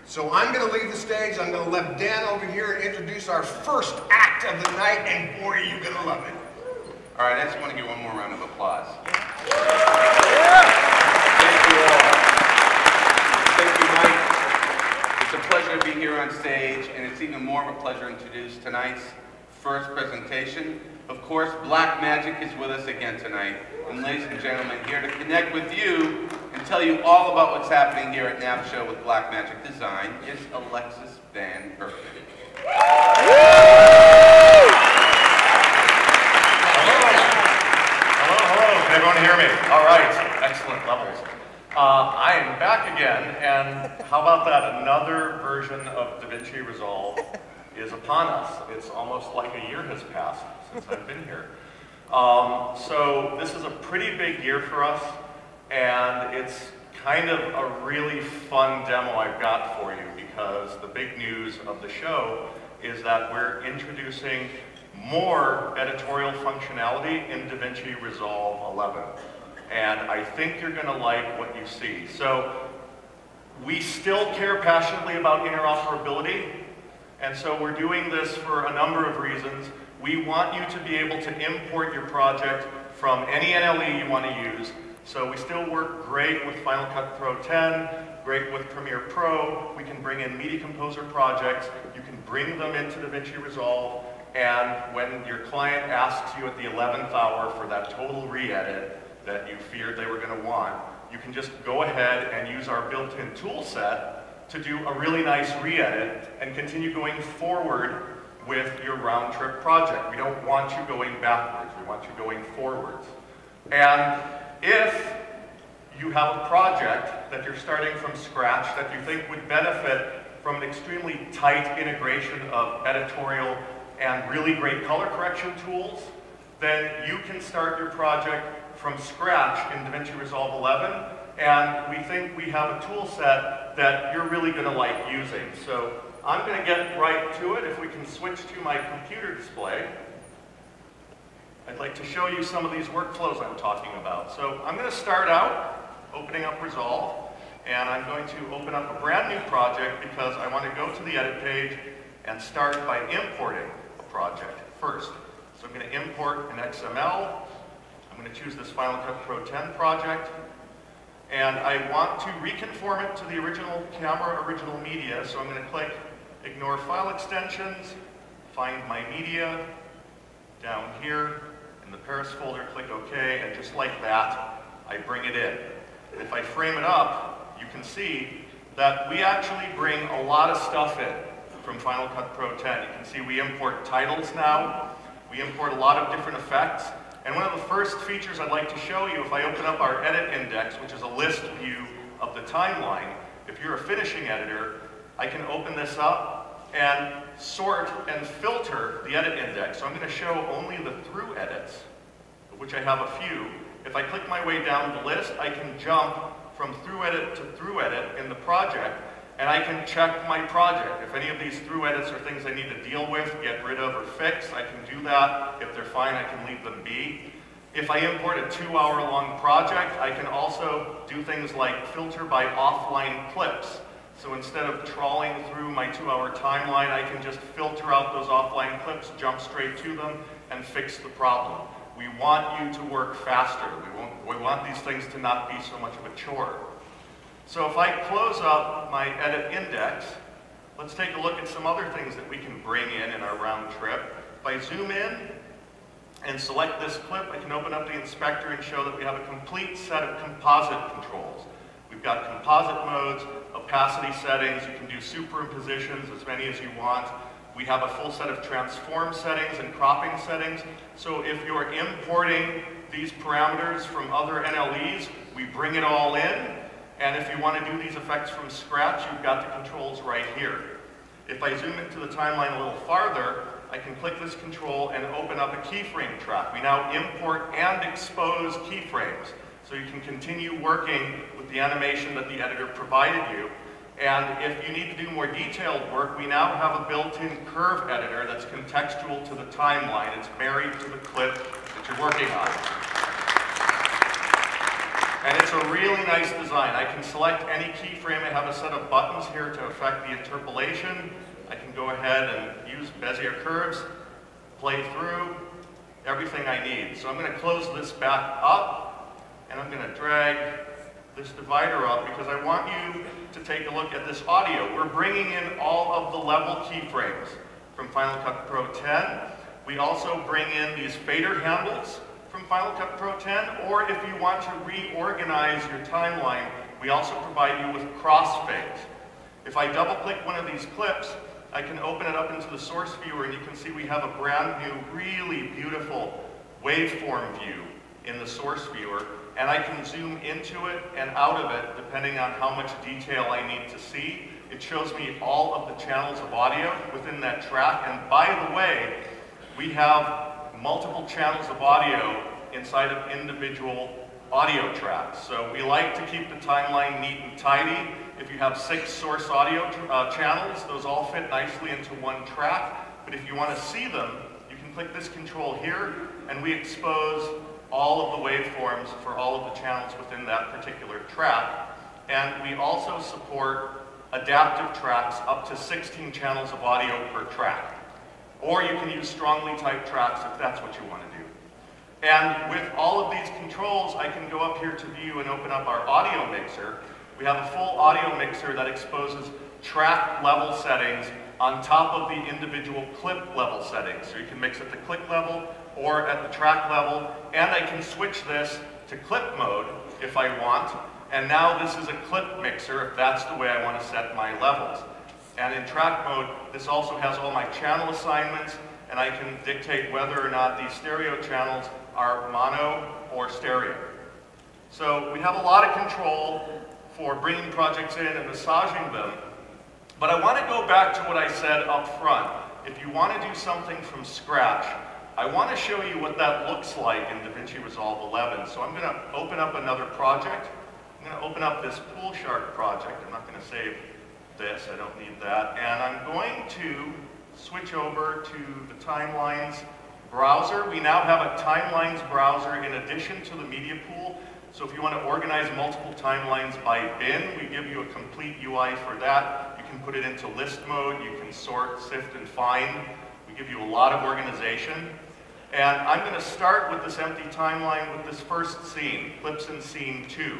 So I'm going to leave the stage. I'm going to let Dan over here introduce our first act of the night, and boy, are you going to love it. All right, I just want to give one more round of applause. Thank you all. Thank you, Mike. It's a pleasure to be here on stage, and it's even more of a pleasure to introduce tonight's first presentation. Of course, Blackmagic is with us again tonight. And ladies and gentlemen, here to connect with you and tell you all about what's happening here at NAB Show with Blackmagic Design is Alexis Van Herpen. Hello, can everyone hear me? All right, excellent levels. I am back again, and how about that? Another version of DaVinci Resolve is upon us. It's almost like a year has passed since I've been here. So this is a pretty big year for us, and it's kind of a really fun demo I've got for you, because the big news of the show is that we're introducing more editorial functionality in DaVinci Resolve 11. And I think you're going to like what you see. So we still care passionately about interoperability, and so we're doing this for a number of reasons. We want you to be able to import your project from any NLE you want to use. So we still work great with Final Cut Pro 10, great with Premiere Pro. We can bring in Media Composer projects. You can bring them into DaVinci Resolve, and when your client asks you at the 11th hour for that total re-edit that you feared they were going to want, you can just go ahead and use our built-in tool set to do a really nice re-edit and continue going forward with your round-trip project. We don't want you going backwards, we want you going forwards. And if you have a project that you're starting from scratch that you think would benefit from an extremely tight integration of editorial and really great color correction tools, then you can start your project from scratch in DaVinci Resolve 11, and we think we have a tool set that you're really going to like using. So I'm going to get right to it. If we can switch to my computer display, I'd like to show you some of these workflows I'm talking about. So I'm going to start out opening up Resolve, and I'm going to open up a brand new project because I want to go to the edit page and start by importing a project first. So I'm going to import an XML. I'm going to choose this Final Cut Pro 10 project, and I want to reconform it to the original camera, original media. So I'm going to click Ignore File Extensions, find my media, down here in the Paris folder, click OK, and just like that, I bring it in. And if I frame it up, you can see that we actually bring a lot of stuff in from Final Cut Pro 10. You can see we import titles now, we import a lot of different effects, and one of the first features I'd like to show you, if I open up our edit index, which is a list view of the timeline, if you're a finishing editor, I can open this up and sort and filter the edit index. So I'm going to show only the through edits, of which I have a few. If I click my way down the list, I can jump from through edit to through edit in the project, and I can check my project. If any of these through edits are things I need to deal with, get rid of, or fix, I can do that. If they're fine, I can leave them be. If I import a 2-hour-long project, I can also do things like filter by offline clips. So instead of trawling through my 2-hour timeline, I can just filter out those offline clips, jump straight to them, and fix the problem. We want you to work faster. We want these things to not be so much of a chore. So if I close up my edit index, let's take a look at some other things that we can bring in our round trip. If I zoom in and select this clip, I can open up the inspector and show that we have a complete set of composite controls. We've got composite modes, opacity settings, you can do superimpositions, as many as you want. We have a full set of transform settings and cropping settings. So if you're importing these parameters from other NLEs, we bring it all in. And if you want to do these effects from scratch, you've got the controls right here. If I zoom into the timeline a little farther, I can click this control and open up a keyframe track. We now import and expose keyframes. So you can continue working with the animation that the editor provided you. And if you need to do more detailed work, we now have a built-in curve editor that's contextual to the timeline. It's married to the clip that you're working on. And it's a really nice design. I can select any keyframe. I have a set of buttons here to affect the interpolation. I can go ahead and use Bezier curves, play through everything I need. So I'm going to close this back up, and I'm going to drag this divider up because I want you to take a look at this audio. We're bringing in all of the level keyframes from Final Cut Pro 10. We also bring in these fader handles from Final Cut Pro 10, or if you want to reorganize your timeline, we also provide you with crossfades. If I double click one of these clips, I can open it up into the source viewer, and you can see we have a brand new, really beautiful waveform view in the source viewer, and I can zoom into it and out of it depending on how much detail I need to see. It shows me all of the channels of audio within that track, and by the way, we have multiple channels of audio inside of individual audio tracks. So we like to keep the timeline neat and tidy. If you have 6 source audio channels, those all fit nicely into one track. But if you want to see them, you can click this control here, and we expose all of the waveforms for all of the channels within that particular track. And we also support adaptive tracks up to 16 channels of audio per track. Or you can use strongly typed tracks if that's what you want to do. And with all of these controls, I can go up here to view and open up our audio mixer. We have a full audio mixer that exposes track level settings on top of the individual clip level settings. So you can mix at the click level or at the track level. And I can switch this to clip mode if I want. And now this is a clip mixer if that's the way I want to set my levels. And in track mode, this also has all my channel assignments, and I can dictate whether or not these stereo channels are mono or stereo. So we have a lot of control for bringing projects in and massaging them, but I want to go back to what I said up front. If you want to do something from scratch, I want to show you what that looks like in DaVinci Resolve 11. So I'm going to open up another project. I'm going to open up this Pool Shark project. I'm not going to save this, I don't need that. And I'm going to switch over to the Timelines browser. We now have a Timelines browser in addition to the media pool. So if you want to organize multiple timelines by bin, we give you a complete UI for that. You can put it into list mode, you can sort, sift, and find. We give you a lot of organization. And I'm going to start with this empty timeline with this first scene, Clips in Scene 2.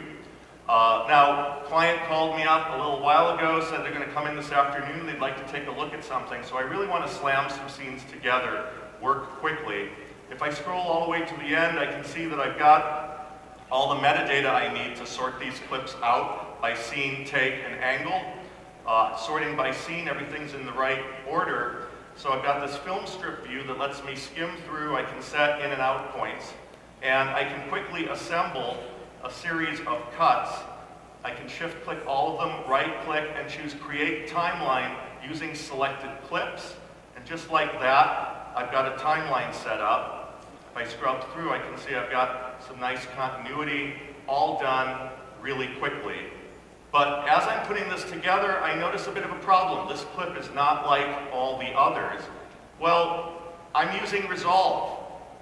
Now, client called me up a little while ago, said they're going to come in this afternoon, they'd like to take a look at something, so I really want to slam some scenes together, work quickly. If I scroll all the way to the end, I can see that I've got all the metadata I need to sort these clips out by scene, take, and angle. Sorting by scene, everything's in the right order. So I've got this film strip view that lets me skim through, I can set in and out points, and I can quickly assemble a series of cuts. I can shift click all of them, right click, and choose Create Timeline using selected clips. And just like that, I've got a timeline set up. If I scrub through, I can see I've got some nice continuity, all done really quickly. But as I'm putting this together, I notice a bit of a problem. This clip is not like all the others. Well, I'm using Resolve.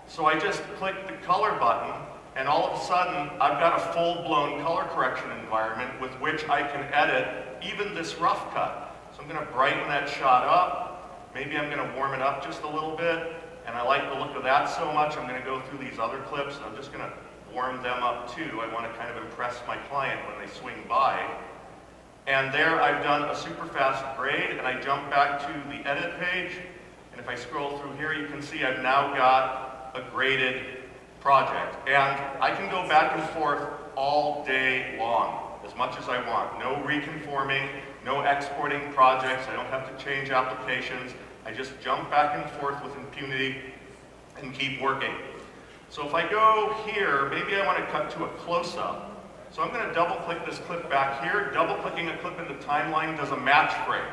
So I just click the color button, and all of a sudden, I've got a full-blown color correction environment with which I can edit even this rough cut. So I'm going to brighten that shot up. Maybe I'm going to warm it up just a little bit. And I like the look of that so much, I'm going to go through these other clips, and I'm just going to warm them up too. I want to kind of impress my client when they swing by. And there I've done a super fast grade, and I jump back to the edit page. And if I scroll through here, you can see I've now got a graded project. And I can go back and forth all day long, as much as I want. No reconforming, no exporting projects. I don't have to change applications. I just jump back and forth with impunity and keep working. So if I go here, maybe I want to cut to a close-up. So I'm going to double-click this clip back here. Double-clicking a clip in the timeline does a match frame.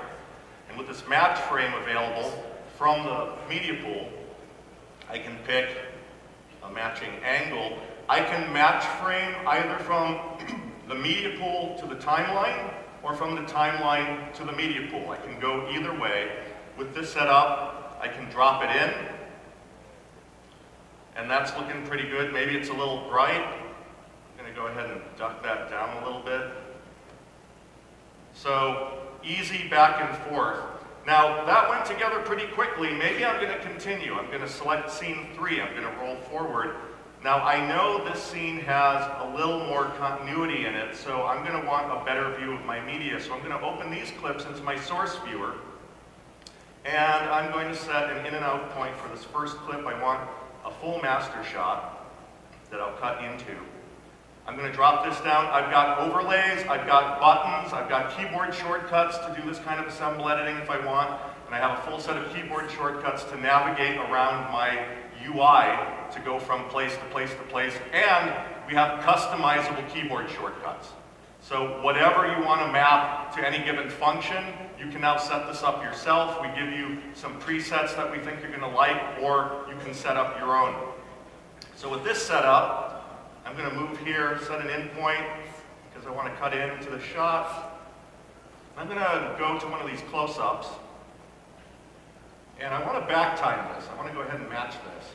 And with this match frame available from the media pool, I can pick a matching angle. I can match frame either from the media pool to the timeline or from the timeline to the media pool. I can go either way. With this setup, I can drop it in, and that's looking pretty good. Maybe it's a little bright. I'm going going to go ahead and duck that down a little bit. So easy back and forth. Now that went together pretty quickly. Maybe I'm going to continue. I'm going to select scene 3. I'm going to roll forward. Now I know this scene has a little more continuity in it, so I'm going to want a better view of my media. So I'm going to open these clips into my source viewer, and I'm going to set an in and out point for this first clip. I want a full master shot that I'll cut into. I'm going to drop this down. I've got overlays, I've got buttons, I've got keyboard shortcuts to do this kind of assemble editing if I want, and I have a full set of keyboard shortcuts to navigate around my UI to go from place to place to place, and we have customizable keyboard shortcuts. So whatever you want to map to any given function, you can now set this up yourself. We give you some presets that we think you're going to like, or you can set up your own. So with this setup, I'm going to move here, set an in point, because I want to cut into the shot. I'm going to go to one of these close-ups, and I want to back time this. I want to go ahead and match this.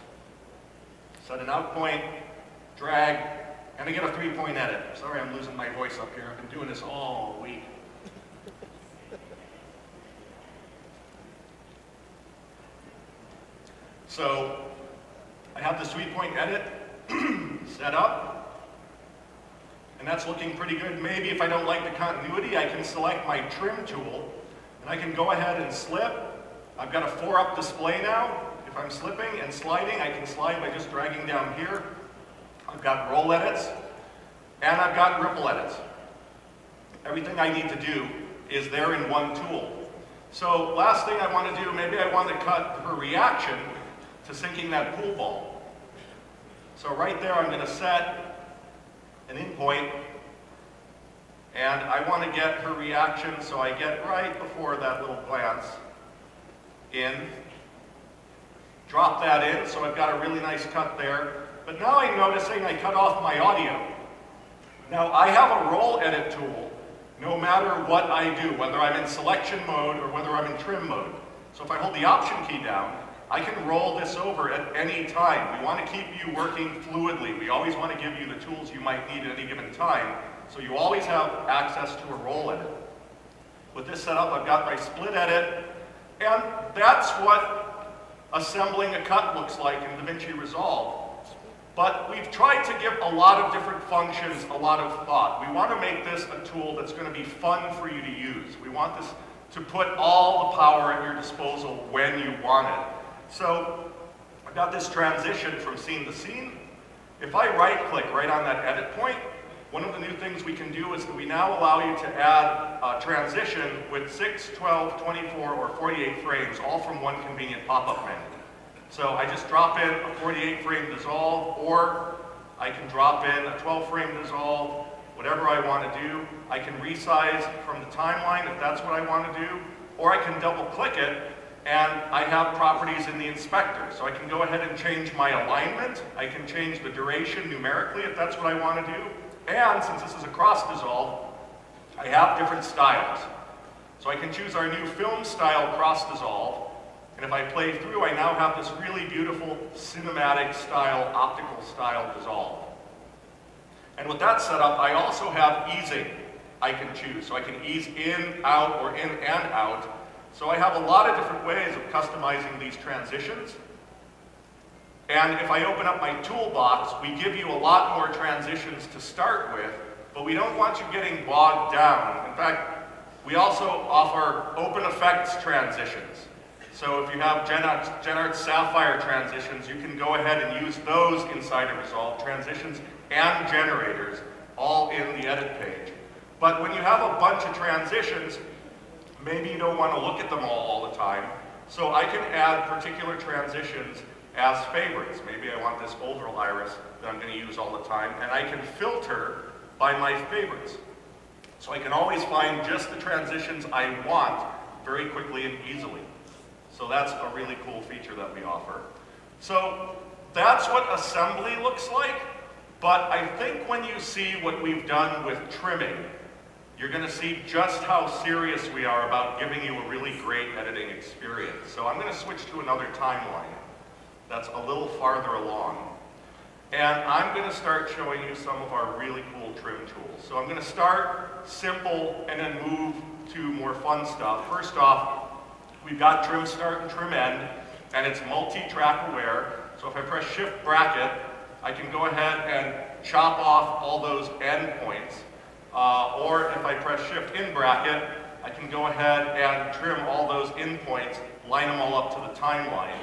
Set an out point, drag, and I get a 3-point edit. Sorry I'm losing my voice up here. I've been doing this all week. So I have the 3-point edit set up, and that's looking pretty good. Maybe if I don't like the continuity, I can select my trim tool, and I can go ahead and slip. I've got a 4-up display now. If I'm slipping and sliding, I can slide by just dragging down here. I've got roll edits, and I've got ripple edits. Everything I need to do is there in one tool. So last thing I want to do, maybe I want to cut her reaction to sinking that pool ball. So right there, I'm going to set an in point, and I want to get her reaction, so I get right before that little glance in, drop that in, so I've got a really nice cut there. But now I'm noticing I cut off my audio. Now I have a roll edit tool no matter what I do, whether I'm in selection mode or whether I'm in trim mode. So if I hold the option key down, I can roll this over at any time. We want to keep you working fluidly. We always want to give you the tools you might need at any given time, so you always have access to a roll edit. With this setup, I've got my split edit, and that's what assembling a cut looks like in DaVinci Resolve. But we've tried to give a lot of different functions a lot of thought. We want to make this a tool that's going to be fun for you to use. We want this to put all the power at your disposal when you want it. So I've got this transition from scene to scene. If I right-click right on that edit point, one of the new things we can do is that we now allow you to add a transition with 6, 12, 24, or 48 frames, all from one convenient pop-up menu. So I just drop in a 48-frame dissolve, or I can drop in a 12-frame dissolve, whatever I want to do. I can resize from the timeline if that's what I want to do, or I can double-click it, and I have properties in the inspector. So I can go ahead and change my alignment. I can change the duration numerically if that's what I want to do. And since this is a cross dissolve, I have different styles. So I can choose our new film style cross dissolve. And if I play through, I now have this really beautiful cinematic style, optical style dissolve. And with that setup, I also have easing I can choose. So I can ease in, out, or in and out. So I have a lot of different ways of customizing these transitions. And if I open up my toolbox, we give you a lot more transitions to start with, but we don't want you getting bogged down. In fact, we also offer open effects transitions. So if you have GenArt Sapphire transitions, you can go ahead and use those inside of Resolve, transitions and generators, all in the edit page. But when you have a bunch of transitions, maybe you don't want to look at them all the time. So I can add particular transitions as favorites. Maybe I want this older iris that I'm going to use all the time, and I can filter by my favorites. So I can always find just the transitions I want very quickly and easily. So that's a really cool feature that we offer. So that's what assembly looks like, but I think when you see what we've done with trimming, you're going to see just how serious we are about giving you a really great editing experience. So I'm going to switch to another timeline that's a little farther along. And I'm going to start showing you some of our really cool trim tools. So I'm going to start simple and then move to more fun stuff. First off, we've got trim start and trim end, and it's multi-track aware. So if I press shift bracket, I can go ahead and chop off all those end points. Or if I press shift in bracket, I can go ahead and trim all those in points, line them all up to the timeline.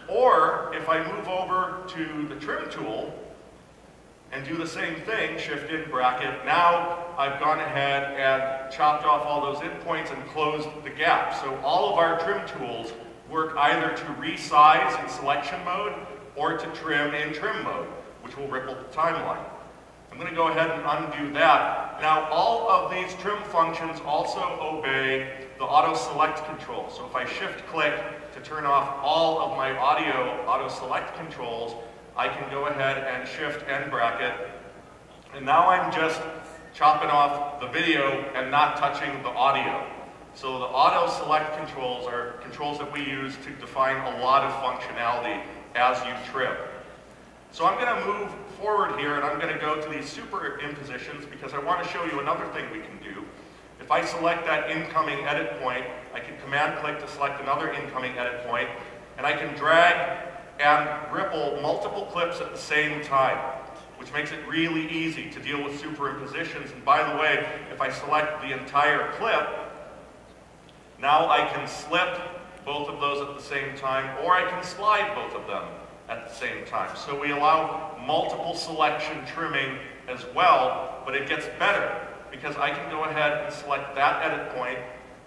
Or if I move over to the trim tool and do the same thing, shift in bracket, now I've gone ahead and chopped off all those endpoints and closed the gap. So all of our trim tools work either to resize in selection mode or to trim in trim mode, which will ripple the timeline. I'm going to go ahead and undo that. Now all of these trim functions also obey the auto select control. So if I shift click to turn off all of my audio auto select controls, I can go ahead and shift end bracket, and now I'm just chopping off the video and not touching the audio. So the auto select controls are controls that we use to define a lot of functionality as you trim. So I'm going to move forward here, and I'm going to go to these superimpositions because I want to show you another thing we can do. If I select that incoming edit point, I can command click to select another incoming edit point, and I can drag and ripple multiple clips at the same time, which makes it really easy to deal with superimpositions. And by the way, if I select the entire clip, now I can slip both of those at the same time, or I can slide both of them at the same time. So we allow multiple selection trimming as well, but it gets better because I can go ahead and select that edit point,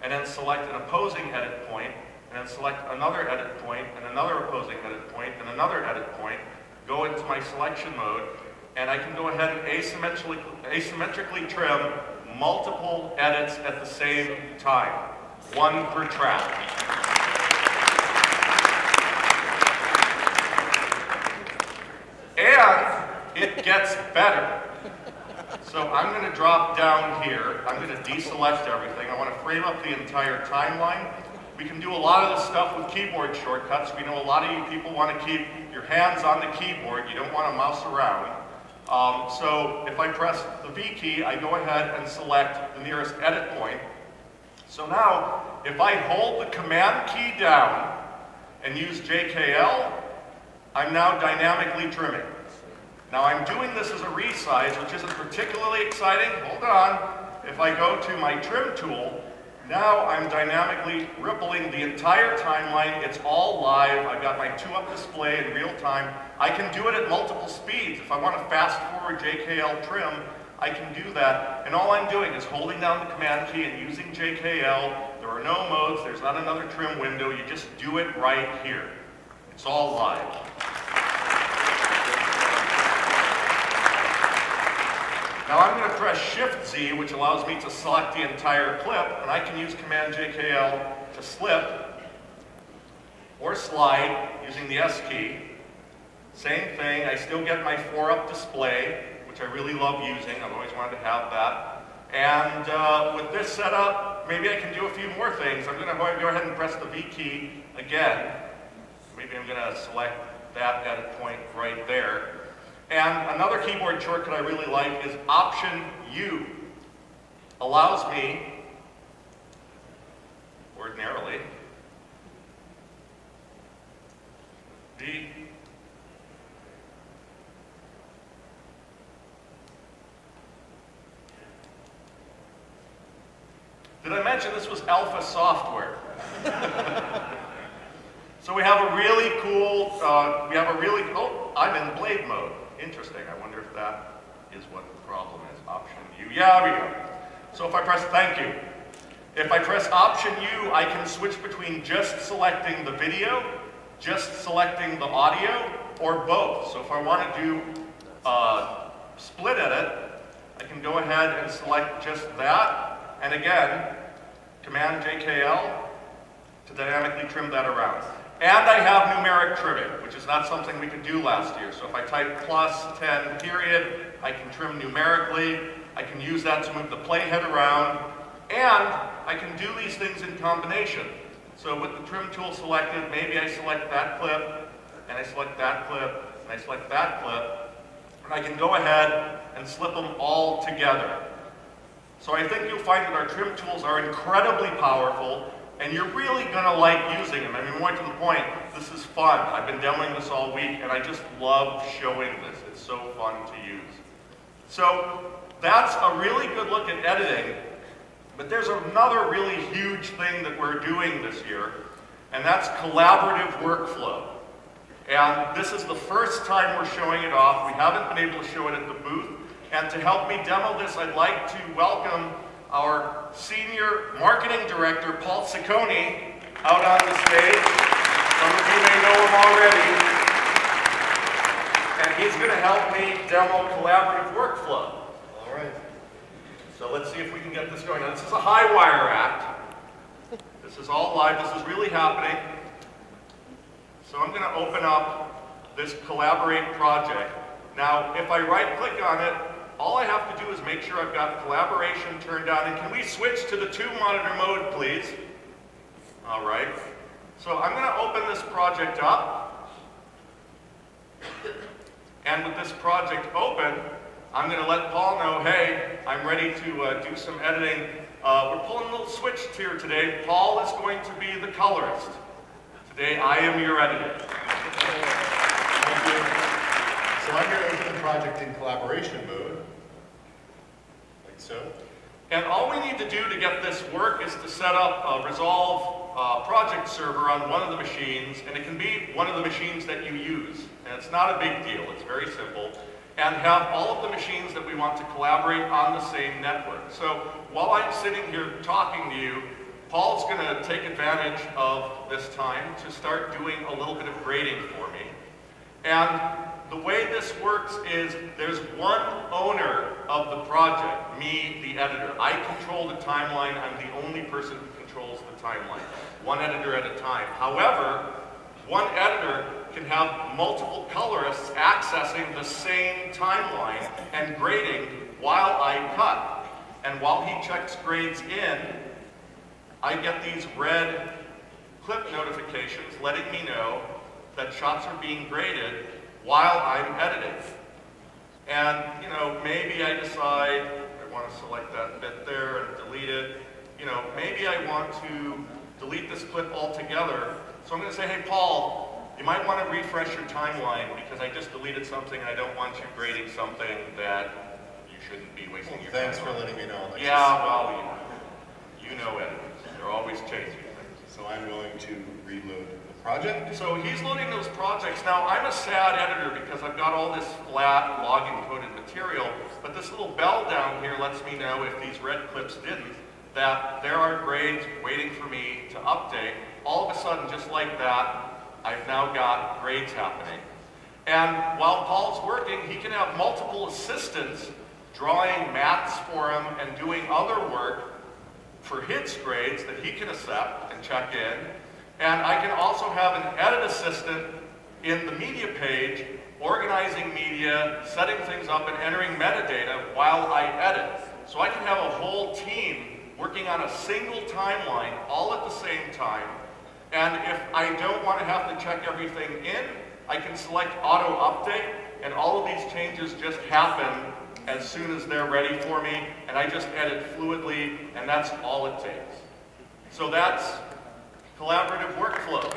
and then select an opposing edit point, and then select another edit point, and another opposing edit point, and another edit point, go into my selection mode, and I can go ahead and asymmetrically trim multiple edits at the same time, one per track. And it gets better. So I'm going to drop down here. I'm going to deselect everything. I want to frame up the entire timeline. We can do a lot of this stuff with keyboard shortcuts. We know a lot of you people want to keep your hands on the keyboard. You don't want to mouse around. So if I press the V key, I go ahead and select the nearest edit point. So now, if I hold the command key down and use JKL, I'm now dynamically trimming. Now I'm doing this as a resize, which isn't particularly exciting. Hold on. If I go to my trim tool, now I'm dynamically rippling the entire timeline. It's all live. I've got my 2-up display in real time. I can do it at multiple speeds. If I want to fast forward JKL trim, I can do that. And all I'm doing is holding down the command key and using JKL. There are no modes. There's not another trim window. You just do it right here. It's all live. Now I'm going to press Shift Z, which allows me to select the entire clip, and I can use Command JKL to slip or slide using the S key. Same thing, I still get my 4-up display, which I really love using. I've always wanted to have that. And with this setup, maybe I can do a few more things. I'm going to go ahead and press the V key again. Maybe I'm going to select that edit point right there. And another keyboard shortcut I really like is Option U. Allows me, ordinarily, Did I mention this was alpha software? So we have a really cool, oh, I'm in blade mode. Interesting, I wonder if that is what the problem is. Option U, yeah, we go. So if I press, thank you. If I press Option U, I can switch between just selecting the video, just selecting the audio, or both. So if I want to do split edit, I can go ahead and select just that, and again, Command JKL to dynamically trim that around. And I have numeric trimming, which is not something we could do last year. So if I type +10 period, I can trim numerically. I can use that to move the playhead around. And I can do these things in combination. So with the trim tool selected, maybe I select that clip, and I select that clip, and I select that clip, and I can go ahead and slip them all together. So I think you'll find that our trim tools are incredibly powerful, and you're really gonna like using them. I mean, more to the point, this is fun. I've been demoing this all week, and I just love showing this. It's so fun to use. So that's a really good look at editing, but there's another really huge thing that we're doing this year, and that's collaborative workflow. And this is the first time we're showing it off. We haven't been able to show it at the booth. And to help me demo this, I'd like to welcome our Senior Marketing Director, Paul Ciccone, out on the stage. Some of you may know him already. And he's going to help me demo collaborative workflow. All right. So let's see if we can get this going. Now, this is a high wire act. This is all live. This is really happening. So I'm going to open up this Collaborate project. Now, if I right-click on it, all I have to do is make sure I've got collaboration turned on. And can we switch to the 2-monitor mode, please? All right. So I'm going to open this project up. And with this project open, I'm going to let Paul know, hey, I'm ready to do some editing. We're pulling a little switch here today. Paul is going to be the colorist. Today, I am your editor. Thank you. So I'm going to open the project in collaboration mode, like so. And all we need to do to get this work is to set up a Resolve project server on one of the machines, and it can be one of the machines that you use. And it's not a big deal, it's very simple. And have all of the machines that we want to collaborate on the same network. So while I'm sitting here talking to you, Paul's going to take advantage of this time to start doing a little bit of grading for me. And the way this works is there's one owner of the project, me, the editor. I control the timeline. I'm the only person who controls the timeline, one editor at a time. However, one editor can have multiple colorists accessing the same timeline and grading while I cut. And while he checks grades in, I get these red clip notifications letting me know that shots are being graded while I'm editing. And, you know, maybe I decide I want to select that bit there and delete it. You know, maybe I want to delete this clip altogether. So I'm going to say, hey, Paul, you might want to refresh your timeline because I just deleted something and I don't want you grading something that you shouldn't be wasting your time on. Thanks for letting me know. Yeah, well, you know editors. They're always changing things. So I'm going to reload the project. So he's loading those projects. Now, I'm a sad editor because I've got all this flat log-encoded material, but this little bell down here lets me know if these red clips didn't, that there are grades waiting for me to update. All of a sudden, just like that, I've now got grades happening. And while Paul's working, he can have multiple assistants drawing maths for him and doing other work for his grades that he can accept and check in. And I can also have an edit assistant in the media page, organizing media, setting things up, and entering metadata while I edit. So I can have a whole team working on a single timeline all at the same time. And if I don't want to have to check everything in, I can select auto update, and all of these changes just happen as soon as they're ready for me, and I just edit fluidly, and that's all it takes. So that's collaborative workflow.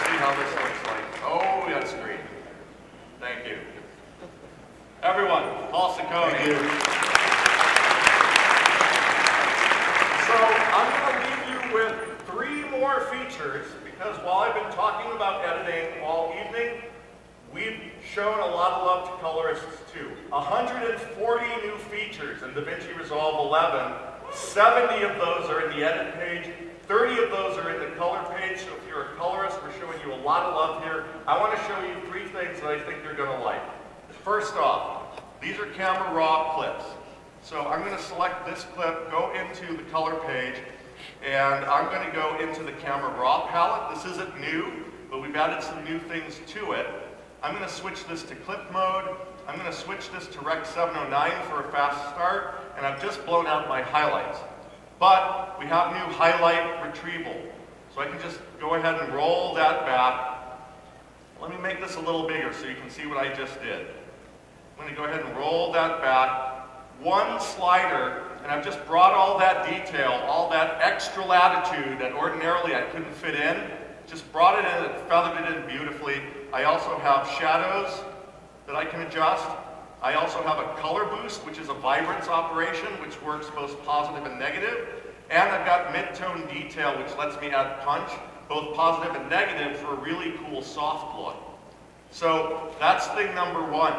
See how this looks like. Oh, that's great. Thank you. Everyone, Paul Ciccone. Thank you. So I'm going to leave you with 3 more features, because while I've been talking about editing all evening, we've shown a lot of love to colorists too. 140 new features in DaVinci Resolve 11. 70 of those are in the edit page. 30 of those are in the color page. So if you're a colorist, we're showing you a lot of love here. I want to show you 3 things that I think you're going to like. First off, these are camera raw clips. So I'm going to select this clip, go into the color page, and I'm going to go into the camera raw palette. This isn't new, but we've added some new things to it. I'm going to switch this to clip mode. I'm going to switch this to Rec 709 for a fast start, and I've just blown out my highlights. But we have new highlight retrieval. So I can just go ahead and roll that back. Let me make this a little bigger so you can see what I just did. I'm going to go ahead and roll that back. One slider, and I've just brought all that detail, all that extra latitude that ordinarily I couldn't fit in, just brought it in and feathered it in beautifully. I also have shadows that I can adjust. I also have a color boost, which is a vibrance operation, which works both positive and negative. And I've got mid-tone detail, which lets me add punch, both positive and negative, for a really cool soft look. So that's thing number one.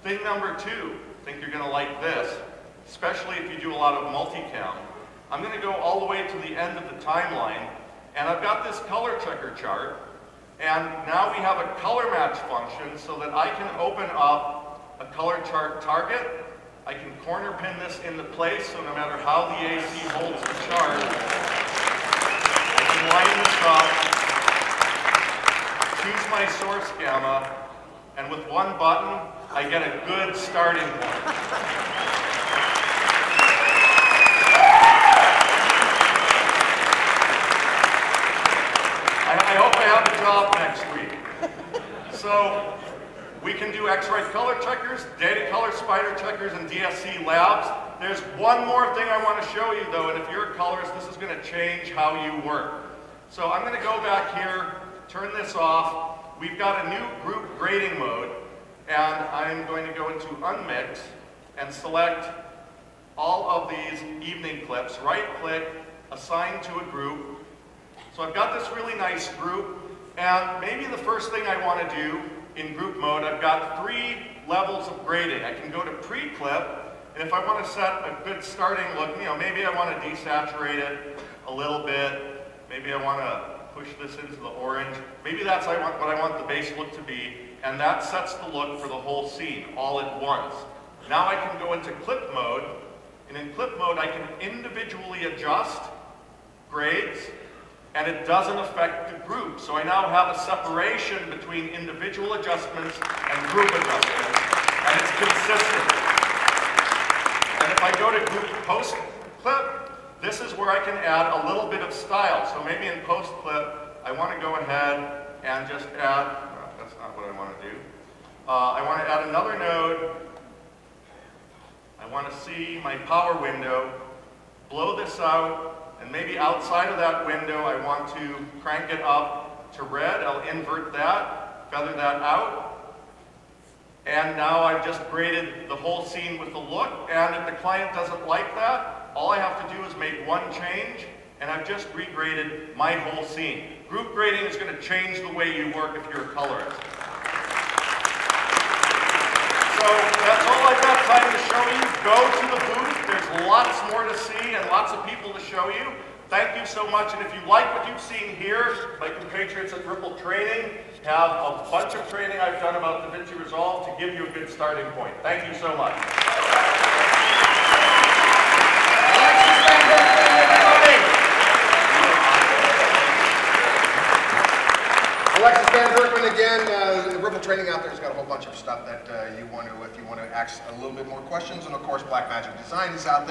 Thing number two, I think you're gonna like this, especially if you do a lot of multicam. I'm gonna go all the way to the end of the timeline, and I've got this color checker chart, and now we have a color match function so that I can open up a color chart target. I can corner pin this into place, so no matter how the AC holds the chart, I can line this up, choose my source gamma, and with one button, I get a good starting point. I hope I have a job next week. So we can do X-ray color checkers, data color spider checkers, and DSC labs. There's one more thing I want to show you though, and if you're a colorist, this is going to change how you work. So I'm going to go back here, turn this off. We've got a new group grading mode, and I'm going to go into Unmix and select all of these evening clips, right-click, assign to a group. So I've got this really nice group, and maybe the first thing I want to do in group mode, I've got 3 levels of grading. I can go to pre-clip, and if I want to set a good starting look, you know, maybe I want to desaturate it a little bit. Maybe I want to push this into the orange. Maybe that's what I want the base look to be, and that sets the look for the whole scene all at once. Now I can go into clip mode, and in clip mode I can individually adjust grades, and it doesn't affect the group. So I now have a separation between individual adjustments and group adjustments, and it's consistent. And if I go to group post clip, this is where I can add a little bit of style. So maybe in post clip, I want to go ahead and just add, no, that's not what I want to do. I want to add another node. I want to see my power window, blow this out, and maybe outside of that window, I want to crank it up to red. I'll invert that, feather that out. And now I've just graded the whole scene with the look. And if the client doesn't like that, all I have to do is make one change, and I've just regraded my whole scene. Group grading is going to change the way you work if you're a colorist. So that's all I've got time to show you. Go to the booth. There's lots more to see and lots of people to show you. Thank you so much. And if you like what you've seen here, my compatriots at Ripple Training have a bunch of training I've done about DaVinci Resolve to give you a good starting point. Thank you so much. Alexis Van Berkman again. Ripple Training out there has got a whole bunch of stuff that you want to, if you want to ask a little bit more questions, and of course Blackmagic Design is out there.